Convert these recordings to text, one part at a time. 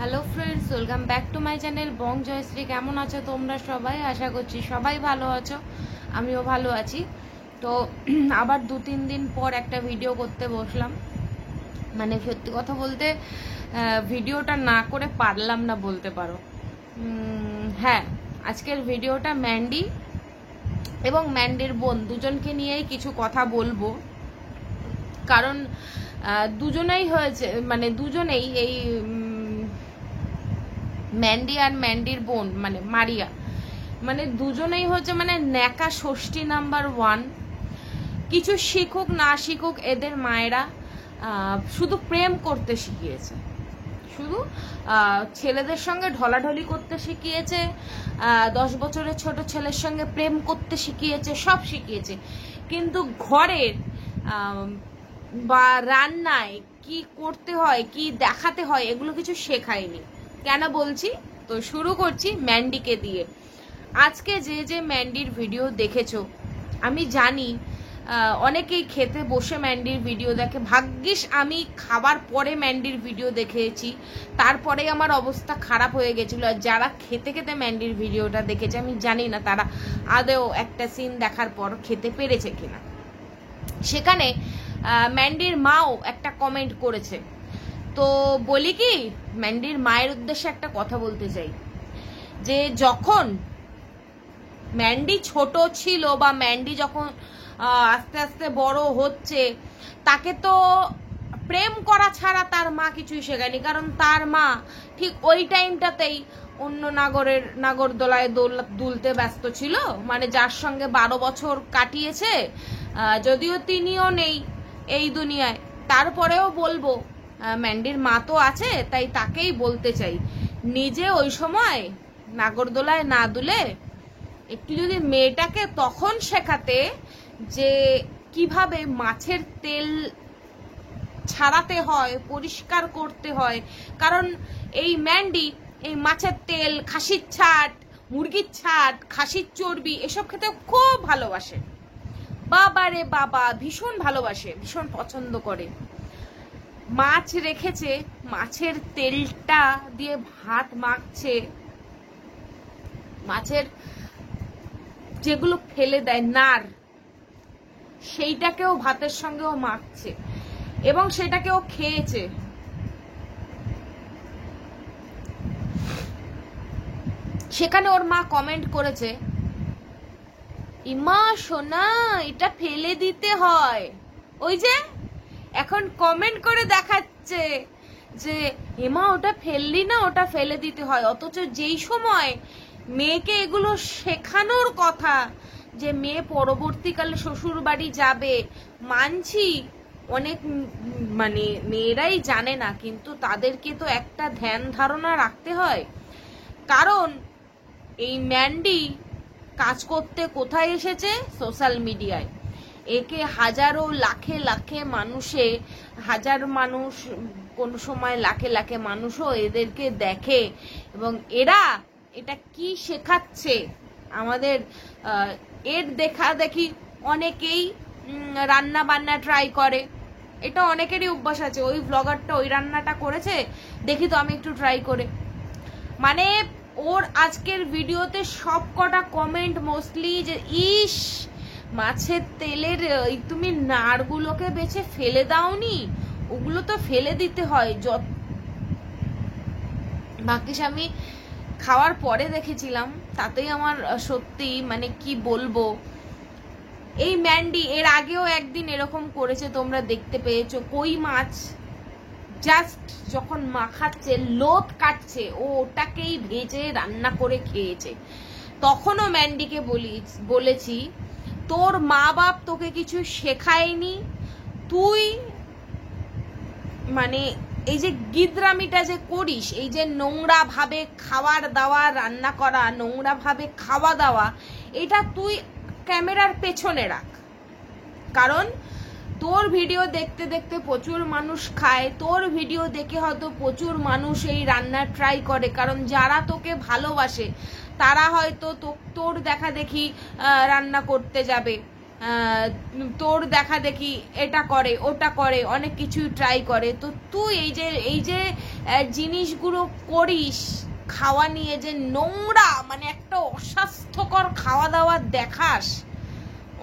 Hello friends, welcome back to my channel Bong Joyshree. কেমন আছো তোমরা সবাই? আশা করছি সবাই ভালো আছো, আমিও ভালো আছি। তো আবার 2-3 দিন পর একটা ভিডিও করতে বসলাম। মানে সত্যি কথা বলতে ভিডিওটা না করে পারলাম না বলতে পারো। হ্যাঁ, আজকের ভিডিওটা ম্যান্ডি এবং ম্যান্ডির বোন দুজনকে নিয়েই কিছু কথা বলবো। কারণ দুজনেই হয়েছে, মানে দুজনেই এই ম্যান্ডি আর ম্যান্ডির বোন মানে মারিয়া, মানে দুজনেই হচ্ছে মানে ন্যাকা ষষ্ঠী নাম্বার 1। কিছু শিখুক না শিখুক, এদের মায়েরা শুধু প্রেম করতে শিখিয়েছে, শুধু ছেলেদের সঙ্গে ঢলাঢলি করতে শিখিয়েছে, 10 বছরের ছোট ছেলের সঙ্গে প্রেম করতে শিখিয়েছে, সব শিখিয়েছে। কিন্তু ঘরের বা রান্নায় কি করতে হয়, কি দেখাতে হয়, এগুলো কিছু শেখায়নি। কেন বলছি? তো শুরু করছি ম্যান্ডিকে দিয়ে। আজকে যে যে ম্যান্ডির ভিডিও দেখেছো, আমি জানি অনেকেই খেতে বসে ম্যান্ডির ভিডিও দেখে। ভাগ্যিস আমি খাবার পরে ম্যান্ডির ভিডিও দেখেছি, তারপরে আমার অবস্থা খারাপ হয়ে গেছিল। আর যারা খেতে খেতে ম্যান্ডির ভিডিওটা দেখেছে, আমি জানি না তারা আদৌ একটা সিন দেখার পর খেতে পেরেছে কিনা। সেখানে ম্যান্ডির মাও একটা কমেন্ট করেছে। তো বলি কি, ম্যান্ডির মায়ের উদ্দেশ্যে একটা কথা বলতে চাই, যে যখন ম্যান্ডি ছোট ছিল বা ম্যান্ডি যখন আস্তে আস্তে বড় হচ্ছে, তাকে তো প্রেম করা ছাড়া তার মা কিছুই শেখায়নি। কারণ তার মা ঠিক ওই টাইমটাতেই অন্য নাগরদোলায় দুলতে ব্যস্ত ছিল, মানে যার সঙ্গে 12 বছর কাটিয়েছে। যদিও তিনিও নেই এই দুনিয়ায়, তারপরেও বলবো ম্যান্ডির মা তো আছে, তাই তাকেই বলতে চাই, নিজে ওই সময় নাগরদোলায় না দুলে একটু যদি মেয়েটাকে তখন শেখাতে যে কিভাবে মাছের তেল ছাড়াতে হয়, পরিষ্কার করতে হয়। কারণ এই ম্যান্ডি এই মাছের তেল, খাসির ছাট, মুরগির ছাট, খাসির চর্বি এসব খেতে খুব ভালোবাসে। বাবা রে বাবা, ভীষণ ভালোবাসে, ভীষণ পছন্দ করে। মাছ রেখেছে, মাছের তেলটা দিয়ে ভাত মাখছে, মাছের যেগুলো ফেলে দেয় নার, সেইটাকেও ভাতের সঙ্গেও মাখছে এবং সেটাকেও খেয়েছে। সেখানে ওর মা কমেন্ট করেছে, ইমা সোনা এটা ফেলে দিতে হয়। ওই যে এখন কমেন্ট করে দেখাচ্ছে যে এমা ওটা ফেললি না, ওটা ফেলে দিতে হয়। অথচ যেই সময় মেয়েকে এগুলো শেখানোর কথা, যে মেয়ে পরবর্তীকালে শ্বশুর বাড়ি যাবে, মানছি অনেক মানে মেয়েরাই জানে না, কিন্তু তাদেরকে তো একটা ধ্যান ধারণা রাখতে হয়। কারণ এই ম্যান্ডি কাজ করতে কোথায় এসেছে? সোশ্যাল মিডিয়ায়। একে হাজারো লাখে লাখে মানুষে, হাজার মানুষ, কোন সময় লাখে লাখে মানুষও এদেরকে দেখে, এবং এরা এটা কি শেখাচ্ছে আমাদের, এর দেখা দেখি অনেকেই রান্না বান্না ট্রাই করে। এটা অনেকেরই অভ্যাস আছে, ওই ব্লগারটা ওই রান্নাটা করেছে, দেখি তো আমি একটু ট্রাই করে। মানে ওর আজকের ভিডিওতে সব কটা কমেন্ট মোস্টলি যে ইস মাছের তেলের তুমি নাড়গুলোকে বেছে ফেলে দাওনি, ওগুলো তো ফেলে দিতে হয়। বাকি আমি খাওয়ার পরে দেখেছিলাম, তাতেই আমার সত্যি মানে কি বলবো। এই ম্যান্ডি এর আগেও একদিন এরকম করেছে, তোমরা দেখতে পেয়েছো। কই মাছ জাস্ট যখন মাখাচ্ছে, লোদ কাটছে, ও ওটাকেই ভেজে রান্না করে খেয়েছে। তখনও ম্যান্ডিকে বলেছি, তোর মা বাপ তোকে কিছু শেখায়নি, তুই মানে এই যে গিদ্রামিটা যে করিস, এই যে নোংরা ভাবে খাবার দাওয়া রান্না করা, নোংরা ভাবে খাওয়া দাওয়া, এটা তুই ক্যামেরার পেছনে রাখ। কারণ তোর ভিডিও দেখতে দেখতে প্রচুর মানুষ খায়, তোর ভিডিও দেখে হয়তো প্রচুর মানুষ এই রান্না ট্রাই করে। কারণ যারা তোকে ভালোবাসে তারা হয়তো তোর দেখা দেখি রান্না করতে যাবে। তোর দেখা দেখি এটা করে ওটা করে, অনেক কিছু ট্রাই করে। তো তুই এই যে জিনিসগুলো করিস, খাওয়া নিয়ে যে নোংরা, মানে একটা অস্বাস্থ্যকর খাওয়া দাওয়া দেখাস,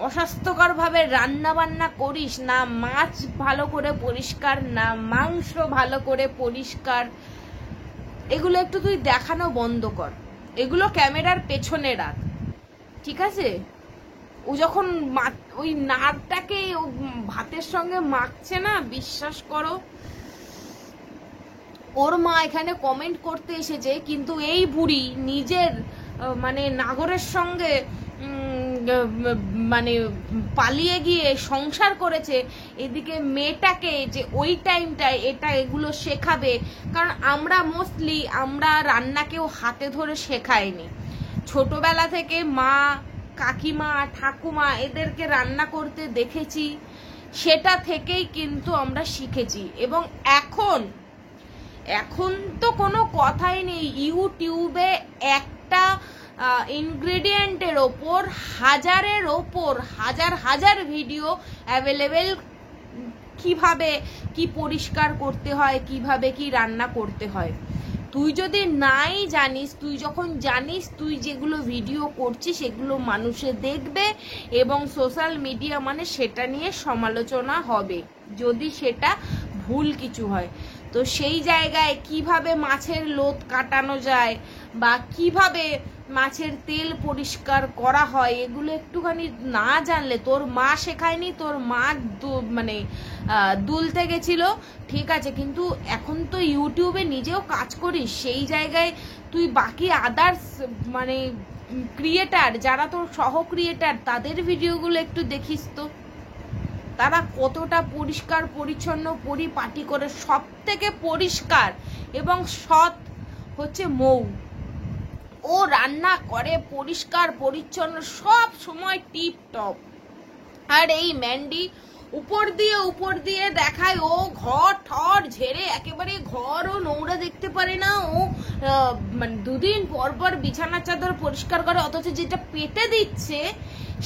অস্বাস্থ্যকর ভাবে রান্না বান্না করিস, না মাছ ভালো করে পরিষ্কার, না মাংস ভালো করে পরিষ্কার, এগুলো একটু তুই দেখানো বন্ধ কর, এগুলো ক্যামেরার পেছনে রাখ, ঠিক আছে? ও যখন ওই নাড়টাকে ভাতের সঙ্গে মাখছে না, বিশ্বাস করো, ওর মা এখানে কমেন্ট করতে এসেছে, কিন্তু এই বুড়ি নিজের মানে নাগরের সঙ্গে মানে পালিয়ে গিয়ে সংসার করেছে, এদিকে মেয়েটাকে যে ওই টাইমটায় এগুলো শেখাবে। কারণ আমরা মোস্টলি আমরা রান্নাকেও হাতে ধরে শেখাইনি, ছোটবেলা থেকে মা, কাকিমা, ঠাকুমা এদেরকে রান্না করতে দেখেছি, সেটা থেকেই কিন্তু আমরা শিখেছি। এবং এখন তো কোনো কথাই নেই, ইউটিউবে একটা ইনগ্রেডিয়েন্টের ওপর হাজার ভিডিও অ্যাভেলেবেল, কিভাবে কি পরিষ্কার করতে হয়, কিভাবে কি রান্না করতে হয়। তুই যদি নাই জানিস, তুই যখন জানিস, তুই যেগুলো ভিডিও করছিস সেগুলো মানুষে দেখবে এবং সোশ্যাল মিডিয়া মানে সেটা নিয়ে সমালোচনা হবে যদি সেটা ভুল কিছু হয়। তো সেই জায়গায় কিভাবে মাছের লোদ কাটানো যায় বা কিভাবে মাছের তেল পরিষ্কার করা হয়, এগুলো একটুখানি না জানলে, তোর মা শেখায়নি, তোর মা মানে দুলতে গেছিল, ঠিক আছে, কিন্তু এখন তো ইউটিউবে নিজেও কাজ করিস, সেই জায়গায় তুই বাকি আদার্স মানে ক্রিয়েটার যারা তোর সহ ক্রিয়েটার তাদের ভিডিওগুলো একটু দেখিস তো, তারা কতটা পরিষ্কার পরিচ্ছন্ন পরিপাটি করে, সব থেকে পরিষ্কার এবং সৎ হচ্ছে মৌ, ও রান্না করে পরিষ্কার পরিচ্ছন্ন সব সময় টিপ টপ। আর এই ম্যান্ডি উপর দিয়ে দেখায় ও ঘর ঠর ঝেড়ে, একেবারে ঘরও নোংরা দেখতে পারে না ও, মানে দুদিন পর পর বিছানা চাদর পরিষ্কার করে, অথচ যেটা পেটে দিচ্ছে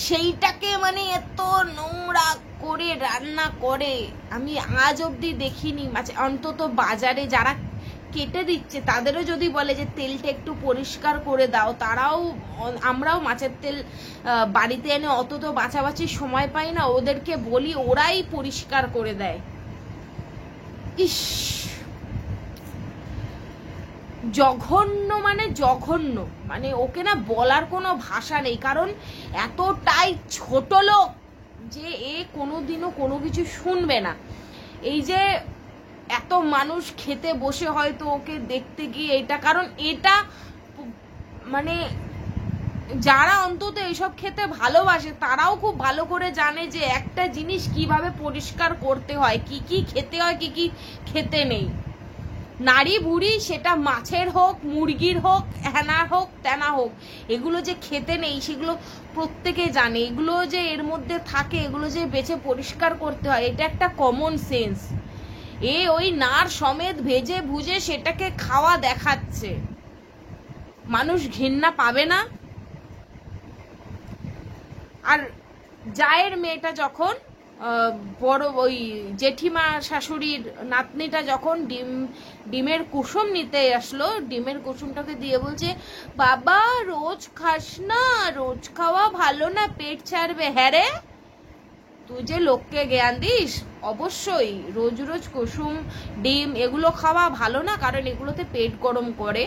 সেইটাকে মানে এত নোংরা করে রান্না করে আমি আজ অব্দি দেখিনি। অন্তত বাজারে যারা কেটে দিচ্ছে তাদেরও যদি বলে যে তেলটা একটু পরিষ্কার করে দাও, আমরাও মাছের তেল বাড়িতে এনে অত তো বাছাবাছির সময় পাই না, ওদেরকে বলি, ওরাই পরিষ্কার করে দেয়। ইস, জঘন্য মানে ওকে না বলার কোনো ভাষা নেই, কারণ এতটাই ছোট লোক যে এ কোনোদিনও কোনো কিছু শুনবে না। এই যে এত মানুষ খেতে বসে হয়তো ওকে দেখতে গিয়ে এটা, কারণ এটা মানে যারা অন্তত এইসব খেতে ভালোবাসে তারাও খুব ভালো করে জানে যে একটা জিনিস কিভাবে পরিষ্কার করতে হয়, কি কি খেতে হয়, কি কি খেতে নেই। নারী বুড়ি সেটা মাছের হোক, মুরগির হোক, হ্যানা হোক, তেনা হোক, এগুলো যে খেতে নেই সেগুলো প্রত্যেকে জানে, এগুলো যে এর মধ্যে থাকে, এগুলো যে বেছে পরিষ্কার করতে হয়, এটা একটা কমন সেন্স। ওই নার সমেত ভেজে ভুজে সেটাকে খাওয়া দেখাচ্ছে, মানুষ ঘৃণা পাবে না? আর জায়ের মেয়েটা যখন বড় ওই জেঠিমা শাশুড়ির নাতনিটা যখন ডিমের কুসুম নিতে আসলো, ডিমের কুসুমটাকে দিয়ে বলছে, বাবা রোজ খাস না, রোজ খাওয়া ভালো না, পেট ছাড়বে। হ্যাঁ রে, তুই যে লোককে জ্ঞান দিস, অবশ্যই রোজ রোজ কুসুম ডিম এগুলো খাওয়া ভালো না, কারণ এগুলোতে পেট গরম করে,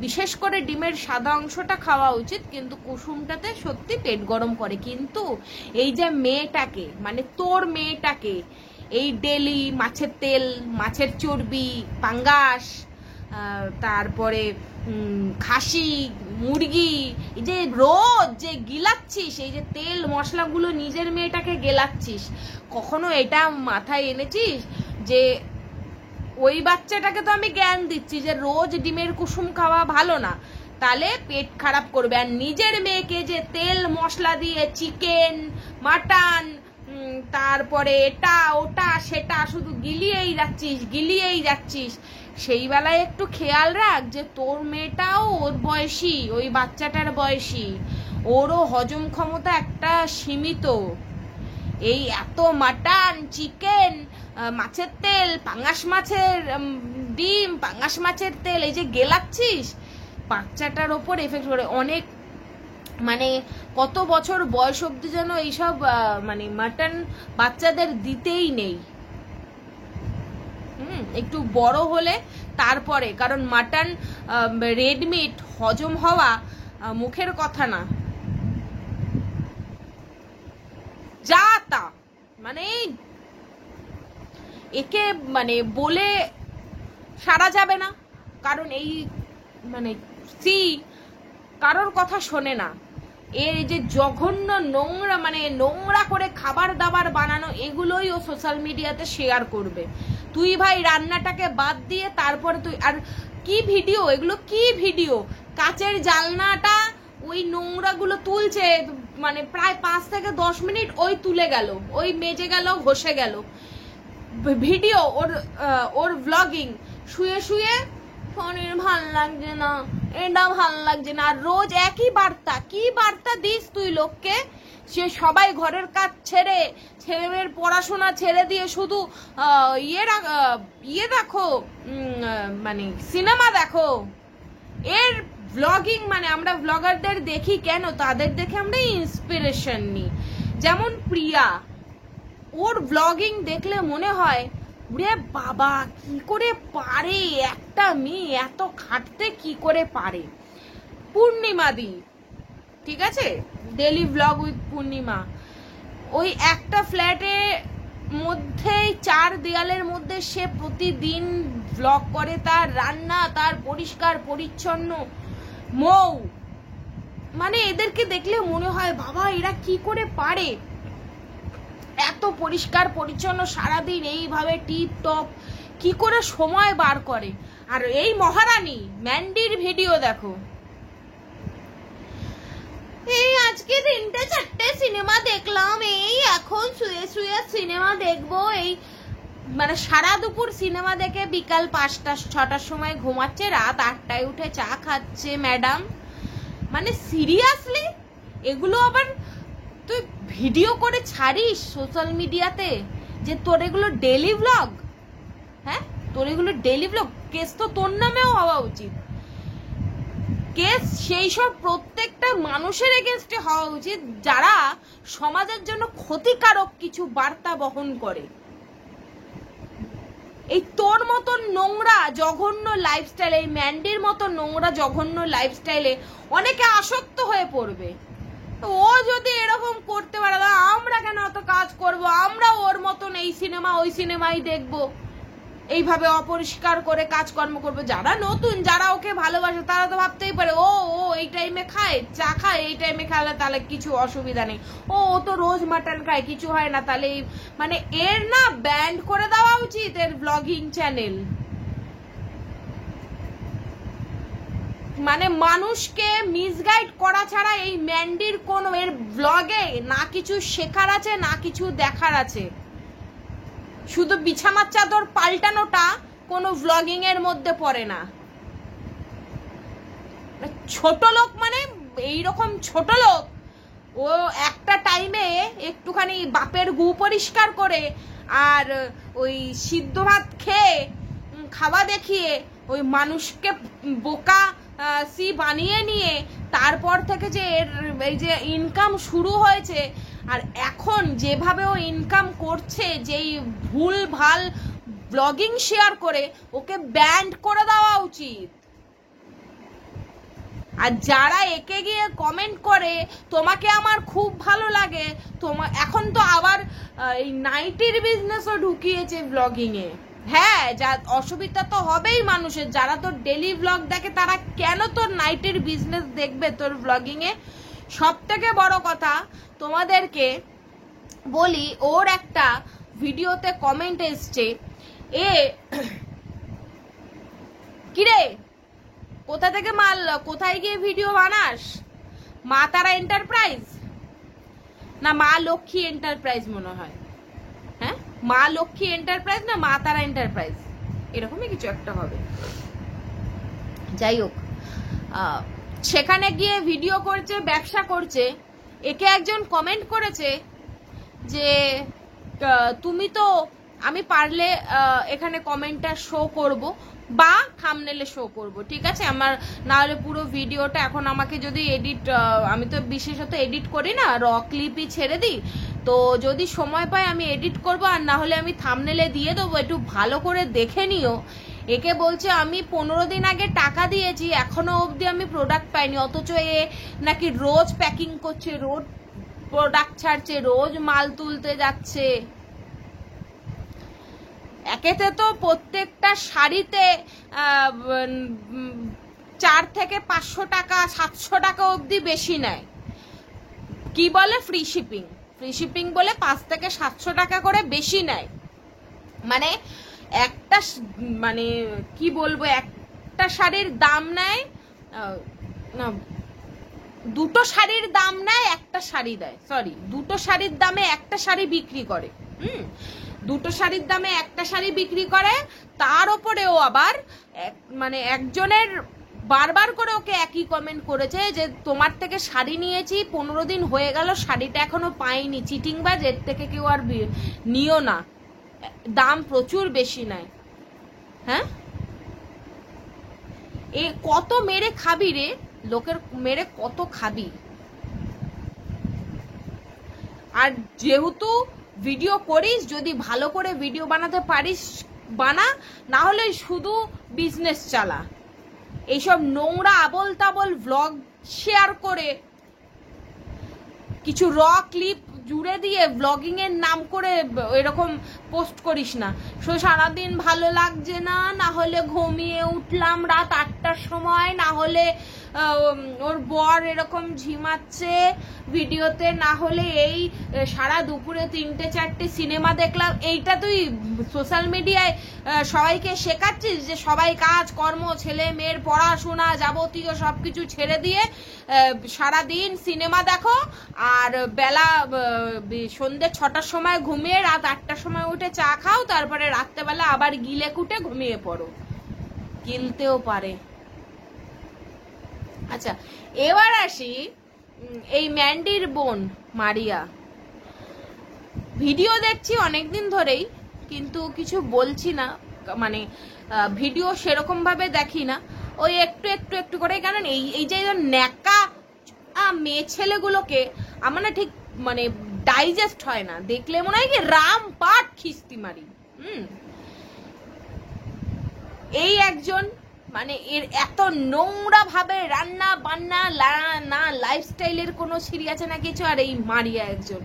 বিশেষ করে ডিমের সাদা অংশটা খাওয়া উচিত, কিন্তু কুসুমটাতে সত্যি পেট গরম করে। কিন্তু এই যে মেয়েটাকে, মানে তোর মেয়েটাকে এই ডেলি মাছের তেল, মাছের চর্বি, পাঙ্গাস, তারপরে খাসি, মুরগি, এই যে রোজ যে গিলাচ্ছিস, এই যে তেল মশলাগুলো নিজের মেয়েটাকে গেলাচ্ছিস, কখনো এটা মাথায় এনেছিস যে ওই বাচ্চাটাকে তো আমি জ্ঞান দিচ্ছি যে রোজ ডিমের কুসুম খাওয়া ভালো না, তাহলে পেট খারাপ করবে, আর নিজের মেয়েকে যে তেল মশলা দিয়ে চিকেন, মাটন, তারপরে এটা ওটা সেটা শুধু গিলিয়েই যাচ্ছিস, সেই বেলায় একটু খেয়াল রাখ যে তোর মেয়েটাও ওর বয়সী, ওই বাচ্চাটার বয়সী, ওরও হজম ক্ষমতা একটা সীমিত, এই এত মাটন, চিকেন, মাছের তেল, পাঙ্গাস মাছের ডিম, পাঙ্গাস মাছের তেল, এই যে গেলাচ্ছিস, বাচ্চাটার ওপর এফেক্ট করে। অনেক মানে কত বছর বয়স অব্দি যেন এইসব মানে মাটন বাচ্চাদের দিতেই নেই। একটু বড় হলে তারপরে, কারণ মাটন রেড মিট হজম হওয়া মুখের কথা না, যা তা মানে একে মানে বলে সারা যাবে না, কারণ এই মানে কারোর কথা শোনে না। এর যে জঘন্য নোংরা মানে নোংরা করে খাবার দাবার বানানো, এগুলোই ও সোশ্যাল মিডিয়াতে শেয়ার করবে। তুই ভাই রান্নাটাকে বাদ দিয়ে তারপরে তুই আর কি ভিডিও, এগুলো কি ভিডিও? কাচের জানলাটা ওই নোংরাগুলো তুলছে, মানে প্রায় 5 থেকে 10 মিনিট ওই তুলে গেল, ওই মেজে গেল, ঘষে গেল। ভিডিও ওর ভ্লগিং, শুয়ে শুয়ে শরীর ভাল লাগছে না, এটা ভাল লাগছে না। আর রোজ একই বার্তা, কি বার্তা দিস তুই লোককে? সে সবাই ঘরের কাজ ছেড়ে, ছেলেমেয়ের পড়াশোনা ছেড়ে দিয়ে শুধু ইয়ে দেখো, মানে সিনেমা দেখো। এর ভ্লগিং মানে আমরা ভ্লগারদের দেখি কেন? তাদের দেখে আমরা ইন্সপিরেশন নিই। যেমন প্রিয়া, ওর ভ্লগিং দেখলে মনে হয় ওরে বাবা কি করে পারে একটা মেয়ে এত খাটতে, কি করে পারে। পূর্ণিমা দি, ঠিক আছে, ডেলি ভ্লগ উইথ পূর্ণিমা, ওই একটা ফ্ল্যাটে মধ্যেই 4 দেয়ালের মধ্যে সে প্রতিদিন ভ্লগ করে, তার রান্না, তার পরিষ্কার পরিচ্ছন্ন মৌ। মানে এদেরকে দেখলে মনে হয় বাবা এরা কি করে পারে এত পরিষ্কার পরিচ্ছন্ন সারাদিন এইভাবে টিপ টপ, কি করে সময় বার করে। আর এই মহারানী ম্যান্ডির ভিডিও দেখো, এই আজকে 3-4টে সিনেমা দেখলাম, এই এখন শুয়ে শুয়ে সিনেমা দেখবো, এই মানে সারা দুপুর সিনেমা দেখে বিকাল 5টা-6টার সময় ঘুমাচ্ছে, রাত 8টায় উঠে চা খাচ্ছে। ম্যাডাম মানে সিরিয়াসলি এগুলো আবার তুই ভিডিও করে ছাড়িস সোশ্যাল মিডিয়াতে যে তোর এগুলো ডেইলি ভ্লগ? হ্যাঁ, তোর এগুলো ডেইলি ভ্লগ? কেস তো তোর নামেও হওয়া উচিত। কেস সেই সব প্রত্যেকটা মানুষের এগেনস্টে হওয়া উচিত যারা সমাজের জন্য ক্ষতিকারক কিছু বার্তা বহন করে। এই তোর মতন নোংরা জঘন্য লাইফস্টাইল, এই ম্যান্ডির মতো নোংরা জঘন্য লাইফস্টাইলে অনেকে আসক্ত হয়ে পড়বে। ও যদি এরকম করতে পারে, আমরা কেন অত কাজ করব? আমরা ওর মতন এই সিনেমা ওই সিনেমাই দেখবো, এইভাবে অপরিষ্কার করে কাজকর্ম করবো। যারা নতুন, যারা ওকে ভালোবাসে, তারা তো ভাবতেই পারে ও এই টাইমে খায়, চা খায়, এই টাইমে খালে তাহলে কিছু অসুবিধা নেই, ও তো রোজ মাটন খায়, কিছু হয় না। তাহলে মানে এর না ব্যান্ড করে দেওয়া উচিত এর ব্লগিং চ্যানেল। মানে মানুষকে মিসগাইড করা ছাড়া এই ম্যান্ডির কোন এর ব্লগে না কিছু শেখার আছে, না কিছু দেখার আছে। শুধু বিছানার চাদর পাল্টানোটা কোনো ভ্লগিং এর মধ্যে পড়ে না। ছোট লোক মানে এইরকম ছোট লোক, ও একটা টাইমে একটুখানি বাপের গু পরিষ্কার করে আর ওই সিদ্ধ ভাত খেয়ে খাওয়া দেখিয়ে ওই মানুষকে বোকা সি বানিয়ে নিয়ে তারপর থেকে যে এর এই যে ইনকাম শুরু হয়েছে, আর এখন যেভাবে ও ইনকাম করছে, যেই ভুল ভাল ব্লগিং শেয়ার করে, ওকে ব্যান্ড করে দেওয়া উচিত। আর যারা একে গিয়ে কমেন্ট করে তোমাকে আমার খুব ভালো লাগে, এখন তো আবার এই নাইটির বিজনেসও ঢুকিয়েছে ব্লগিং এ। হ্যাঁ, যা অসুবিধা তো হবেই মানুষের, যারা তোর ডেলি ব্লগ দেখে তারা কেন তোর নাইটির বিজনেস দেখবে তোর ব্লগিং এ? সব থেকে বড় কথা তোমাদেরকে বলি, ওর একটা ভিডিওতে কমেন্ট এসছে, কিরে কোথা থেকে মাল, কোথায় গিয়ে ভিডিও বানাস? মা তারা এন্টারপ্রাইজ না মা লক্ষ্মী এন্টারপ্রাইজ মনে হয়, হ্যাঁ মা লক্ষ্মী এন্টারপ্রাইজ না মা তারা এন্টারপ্রাইজ, এরকমই কিছু একটা হবে। যাই হোক, সেখানে গিয়ে ভিডিও করছে, ব্যবসা করছে। একে একজন কমেন্ট করেছে যে তুমি তো, আমি পারলে এখানে কমেন্টটা শো করব বা থাম্বনেলে শো করব, ঠিক আছে? আমার না হলে পুরো ভিডিওটা এখন আমাকে যদি এডিট, আমি তো বিশেষত এডিট করি না, র ক্লিপই ছেড়ে দিই, তো যদি সময় পাই আমি এডিট করব, আর না হলে আমি থাম্বনেলে দিয়ে দেবো, একটু ভালো করে দেখে নিও। একে বলছে আমি 15 দিন আগে টাকা দিয়েছি, এখনো অবধি আমি প্রোডাক্ট পাইনি, অথচ এ নাকি রোজ প্যাকিং করছে, রোজ প্রোডাক্ট ছাড়ছে, রোজ মাল তুলতে যাচ্ছে। একেতে তো প্রত্যেকটা শাড়িতে 4 থেকে 500 টাকা 700 টাকা অবধি বেশি নেয়। কি বলে ফ্রি শিপিং, ফ্রি শিপিং বলে 5 থেকে 700 টাকা করে বেশি নেয়। মানে একটা, মানে কি বলবো, একটা শাড়ির দাম নেয় না, দুটো শাড়ির দাম নেয় একটা শাড়ি দেয়, সরি, দুটো শাড়ির দামে একটা শাড়ি বিক্রি করে। দুটো শাড়ির দামে একটা শাড়ি বিক্রি করে, তার ওপরেও আবার মানে একজনের বারবার করে ওকে একই কমেন্ট করেছে যে তোমার থেকে শাড়ি নিয়েছি 15 দিন হয়ে গেল, শাড়িটা এখনো পাইনি, চিটিংবাজ, এর থেকে কেউ আর নিও না, দাম প্রচুর বেশি নেয়। হ্যাঁ, এ কত মেরে খাবি রে, লোকের মেরে কত খাবি? আর যেহেতু ভিডিও করিস, যদি ভালো করে ভিডিও বানাতে পারিস বানা, না হলে শুধু বিজনেস চালা। এইসব নোংরা আবল তাবল ভ্লগ শেয়ার করে কিছু র ক্লিপ জুড়ে দিয়ে ব্লগিং এর নাম করে এরকম পোস্ট করিস না। সারাদিন ভালো লাগছে না, না হলে ঘুমিয়ে উঠলাম রাত 8টার সময়, না হলে ওর বর এরকম ঝিমাচ্ছে ভিডিওতে, না হলে এই সারা দুপুরে 3টে 4টে সিনেমা দেখলাম, এইটা তুই সোশ্যাল মিডিয়ায় সবাইকে শেখাচ্ছিস যে সবাই কাজ কর্ম, ছেলে মেয়ের পড়াশোনা যাবতীয় সবকিছু ছেড়ে দিয়ে সারাদিন সিনেমা দেখো, আর বেলা সন্ধ্যে 6টার সময় ঘুমিয়ে রাত 8টার সময় উঠে চা খাও, তারপরে রাত্রেবেলা আবার গিলে কুটে ঘুমিয়ে পড়ো। গিলতেও পারে। আচ্ছা, এবার আসি এই ম্যান্ডির বোন মারিয়া। ভিডিও দেখছি অনেকদিন ধরেই, কিন্তু কিছু বলছি না, মানে ভিডিও সেরকম ভাবে দেখি না, ওই একটু একটু একটু করে। কারণ এই যে ন্যাকা মেয়ে ছেলেগুলোকে আমার না ঠিক মানে ডাইজেস্ট হয় না, দেখলে মনে হয় কি রাম পাট খিস্তি মারি। এই একজন, মানে এর এত নোংরা ভাবে রান্না বান্না না, লাইফস্টাইলের কোনো সিঁড়ি আছে না কিছু। আর এই মারিয়া একজন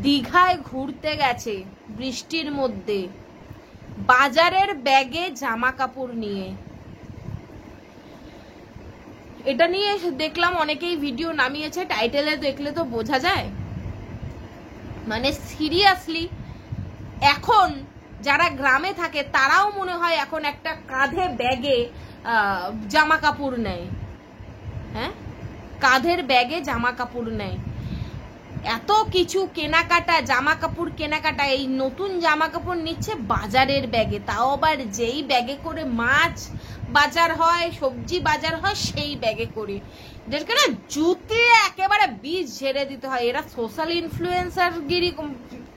দীঘায় ঘুরতে গেছে বৃষ্টির মধ্যে, বাজারের ব্যাগে জামা কাপড় নিয়ে। এটা নিয়ে দেখলাম অনেকেই ভিডিও নামিয়েছে, টাইটেলে দেখলে তো বোঝা যায়। মানে সিরিয়াসলি এখন যারা গ্রামে থাকে তারাও মনে হয় এখন একটা কাঁধে ব্যাগে জামা কাপড় নেয়। হ্যাঁ, কাঁধের ব্যাগে জামা কাপড় নেয়। এত কিছু কেনাকাটা, জামা কাপড় কেনাকাটা, এই নতুন জামা কাপড় নিচ্ছে বাজারের ব্যাগে, তাও আবার যেই ব্যাগে করে মাছ বাজার হয়, সবজি বাজার হয়, সেই ব্যাগে করে। এদেরকে না জুতে একেবারে বীজ ঝেড়ে দিতে হয়। এরা সোশ্যাল ইনফ্লুয়েন্সার গিরি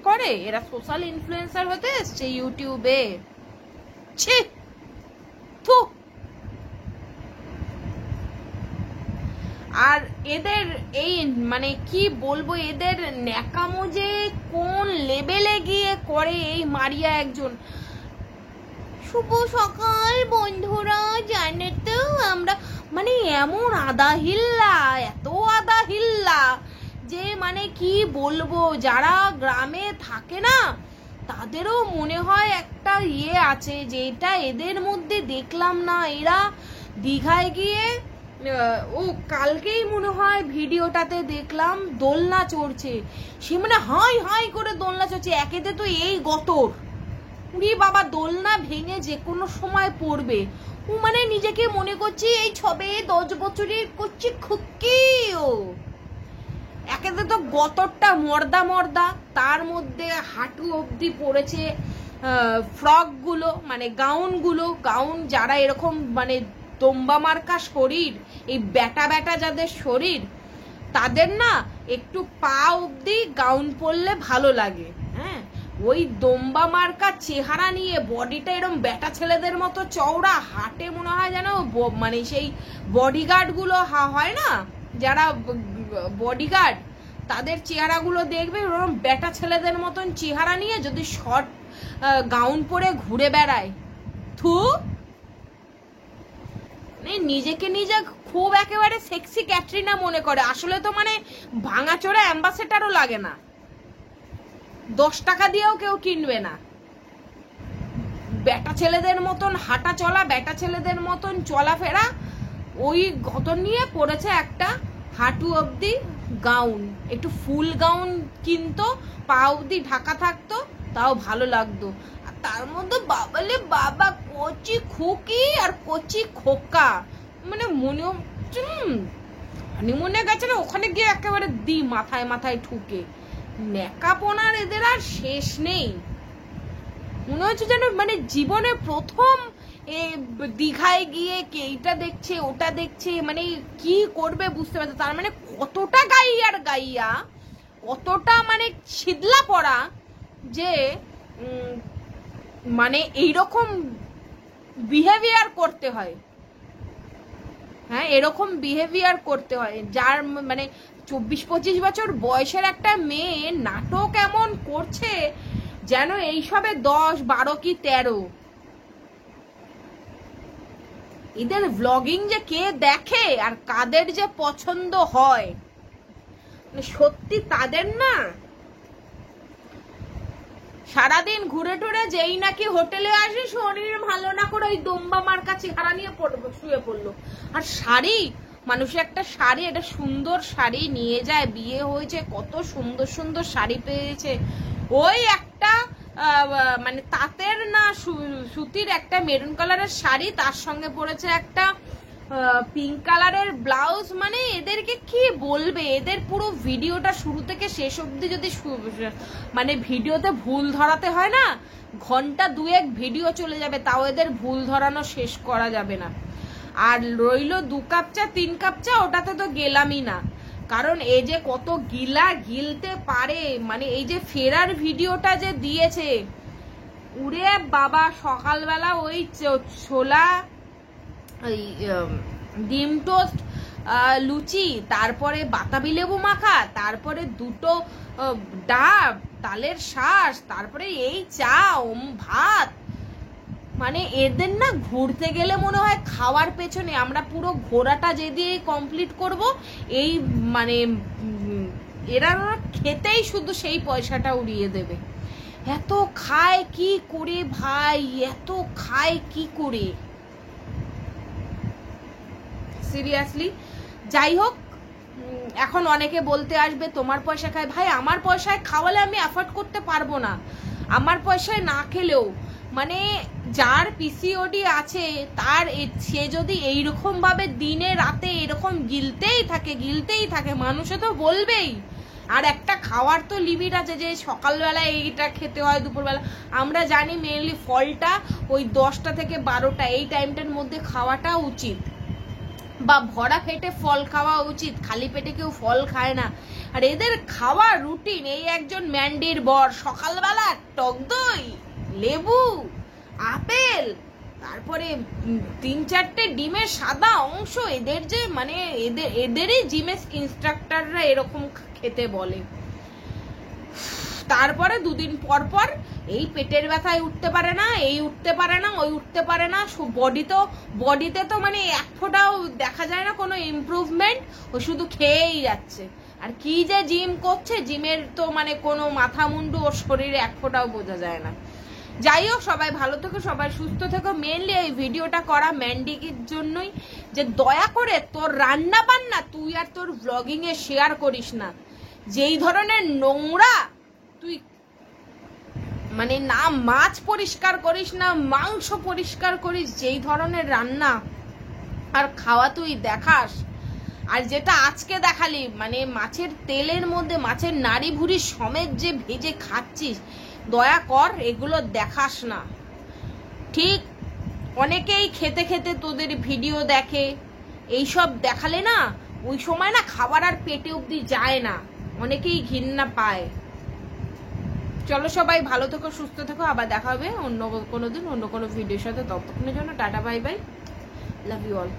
করে, এরা সোশ্যাল ইনফ্লুয়েন্সার হতে এসছে ইউটিউবে। ছি, থু। আর এদের এই মানে কি বলবো, এদের ন্যাকামো যে কোন লেভেলে গিয়ে করে এই মারিয়া একজন। শুভ সকাল বন্ধুরা, জানে তো আমরা মানে এমন আদা হিল্লা, এত আদা হিল্লা যে মানে কি বলবো, যারা গ্রামে থাকে না তাদেরও মনে হয় একটা ইয়ে আছে, যেটা এদের মধ্যে দেখলাম না। এরা দীঘায় গিয়ে, ও কালকেই মনে হয় ভিডিওটাতে দেখলাম দোলনা চড়ছে, সে মানে হাই হাই করে দোলনা চড়ছে। একেতে তো এই গতর, উনি বাবা দোলনা ভেঙে যে কোনো সময় পড়বে। ও মানে নিজেকে মনে করছি এই 6-10 বছরের করছি খুকি। ও একেতে তো গতরটা মর্দা মর্দা, তার মধ্যে হাঁটু অবধি পড়েছে ফ্রক গুলো, মানে গাউন গুলো। গাউন যারা এরকম মানে দম্বা মার্কা শরীর, এই ব্যাটা ব্যাটা যাদের শরীর, তাদের না একটু পা অব্দি গাউন পরলে ভালো লাগে। হ্যাঁ, ওই দম্বা মার্কা চেহারা নিয়ে বডিটা এরকম বেটা ছেলেদের মতো চওড়া, হাটে মনে হয় যেন মানে সেই বডিগার্ড গুলো হয় না, যারা বডিগার্ড তাদের চেহারাগুলো দেখবে ওরকম বেটা ছেলেদের মতন চেহারা নিয়ে যদি শর্ট গাউন পরে ঘুরে বেড়ায়, থু, নিজেকে নিজে খুব একেবারে সেক্সি ক্যাটরিনা মনে করে। আসলে তো মানে ভাঙাচোরা অ্যাম্বাসেডারও লাগে না, 10 টাকা দিয়েও কেউ কিনবে না। বেটা ছেলেদের মতন হাঁটা চলা, বেটা ছেলেদের মতন চলাফেরা, ওই গতন নিয়ে পড়েছে একটা হাঁটু অব্দি গাউন, একটু ফুল গাউন কিনতো, পা অব্দি ঢাকা থাকতো, তাও ভালো লাগতো। আর তার মধ্যে বাবালে বাবা কচি খুকি আর কচি খোকা, মানে মনে হানিমুনে গেছে না, ওখানে গিয়ে একেবারে দি মাথায় মাথায় ঠুকে। নেকাপনার এদের আর শেষ নেই। মনে হচ্ছে যেন মানে জীবনে প্রথম দীঘায় গিয়ে এইটা দেখছে ওটা দেখছে, মানে কি করবে বুঝতে পারছে। তার মানে কতটা গাইয়ার গাইয়া, কতটা মানে ছিদলা পড়া, যে মানে এইরকম বিহেভিয়ার করতে হয়। হ্যাঁ, এরকম বিহেভিয়ার করতে হয়। যার মানে 24-25 বছর বয়সের একটা মেয়ে নাটক এমন করছে যেন এইসবে 10, 12 কি 13। এদের ভ্লগিং যে কে দেখে আর কাদের যে পছন্দ হয়, সত্যি তাদের না সারাদিন ঘুরে টুরে যেই নাকি হোটেলে আসে, শরীর ভালো না করে ওই দম্বা মার্কা চেহারা নিয়ে শুয়ে পড়লো। আর শাড়ি, মানুষের একটা শাড়ি, একটা সুন্দর শাড়ি নিয়ে যায়, বিয়ে হয়েছে, কত সুন্দর সুন্দর শাড়ি পেয়েছে, ওই একটা মানে তাঁতের না সুতির একটা মেরুন কালারের শাড়ি, তার সঙ্গে পড়েছে একটা পিঙ্ক কালারের ব্লাউজ। মানে এদেরকে কি বলবে, এদের পুরো ভিডিওটা শুরু থেকে শেষ অবধি যদি মানে ভিডিওতে ভুল ধরাতে হয় না, ঘন্টা 2-1 ভিডিও চলে যাবে, তাও এদের ভুল ধরানো শেষ করা যাবে না। আর রইল 2 কাপ চা 3 কাপ চা, ওটাতে তো গেলামই না, কারণ এই যে কত গিলতে পারে। মানে এই যে ফেরার ভিডিওটা যে দিয়েছে, উরে বাবা, সকালবেলা ওই ছোলা, ডিম টোস্ট, লুচি, তারপরে বাতাবি লেবু মাখা, তারপরে 2টো ডাব, তালের শ্বাস, তারপরে এই চা, ভাত। মানে এদের না ঘুরতে গেলে মনে হয় খাওয়ার পেছনে, আমরা পুরো ঘোরাটা যে দিয়ে কমপ্লিট করব, এই মানে এরা খেতেই শুধু সেই পয়সাটা উড়িয়ে দেবে। এত খায় কি করে ভাই, এত খায় কি করে, সিরিয়াসলি। যাই হোক, এখন অনেকে বলতে আসবে তোমার পয়সা খায়। ভাই, আমার পয়সায় খাওয়ালে আমি অ্যাফোর্ড করতে পারবো না, আমার পয়সায় না খেলেও। মানে যার পিসিওডি আছে, তার সে যদি এইরকম ভাবে দিনে রাতে এরকম গিলতেই থাকে, মানুষে তো বলবেই। আর একটা খাওয়ার তো লিমিট আছে, যে সকালবেলা এইটা খেতে হয়, দুপুরবেলা। আমরা জানি মেনলি ফলটা ওই 10টা থেকে 12টা এই টাইমটার মধ্যে খাওয়াটা উচিত, বা ভরা পেটে ফল খাওয়া উচিত, খালি পেটে কেউ ফল খায় না। আর এদের খাওয়ার রুটিন, এই একজন ম্যান্ডির বর সকালবেলা টক দই, লেবু, আপেল, তারপরে 3-4টে ডিমের সাদা অংশ। এদের যে মানে এদেরই জিমের ইনস্ট্রাক্টররা এরকম খেতে বলে। তারপরে 2 দিন পর পর এই পেটের ব্যথায় উঠতে পারে না, এই উঠতে পারে না, ওই উঠতে পারে না। বডিতে তো মানে এক ফোঁটাও দেখা যায় না কোনো ইমপ্রুভমেন্ট, ও শুধু খেয়েই যাচ্ছে। আর কি যে জিম করছে, জিমের তো মানে কোনো মাথা মুন্ডু ওর শরীরে এক ফোঁটাও বোঝা যায় না। যাই হোক, সবাই ভালো থেকো, সবাই সুস্থ থেকো। মেনলি এই ভিডিওটা করা ম্যান্ডির জন্যই, যে দয়া করে তোর রান্না বান্না তুই আর তোর ব্লগিং এ শেয়ার করিস না। যেই ধরনের নোংরা তুই, মানে না মাছ পরিষ্কার করিস না মাংস পরিষ্কার করিস, যেই ধরনের রান্না আর খাওয়া তুই দেখাস, আর যেটা আজকে দেখালি, মানে মাছের তেলের মধ্যে মাছের নাড়ি ভুড়ি সমেত যে ভেজে খাচ্ছিস, দয়া কর এগুলো দেখাস না। ঠিক অনেকেই খেতে খেতে তোদের ভিডিও দেখে, এইসব দেখালে না ওই সময় না খাবার আর পেটে অব্দি যায় না। অনেকেই ঘৃণা পায়। চলো সবাই ভালো থেকো, সুস্থ থেকো, আবার দেখা হবে অন্য কোনো দিন অন্য কোনো ভিডিওর সাথে। ততক্ষণের জন্য tata, bye bye, love you all.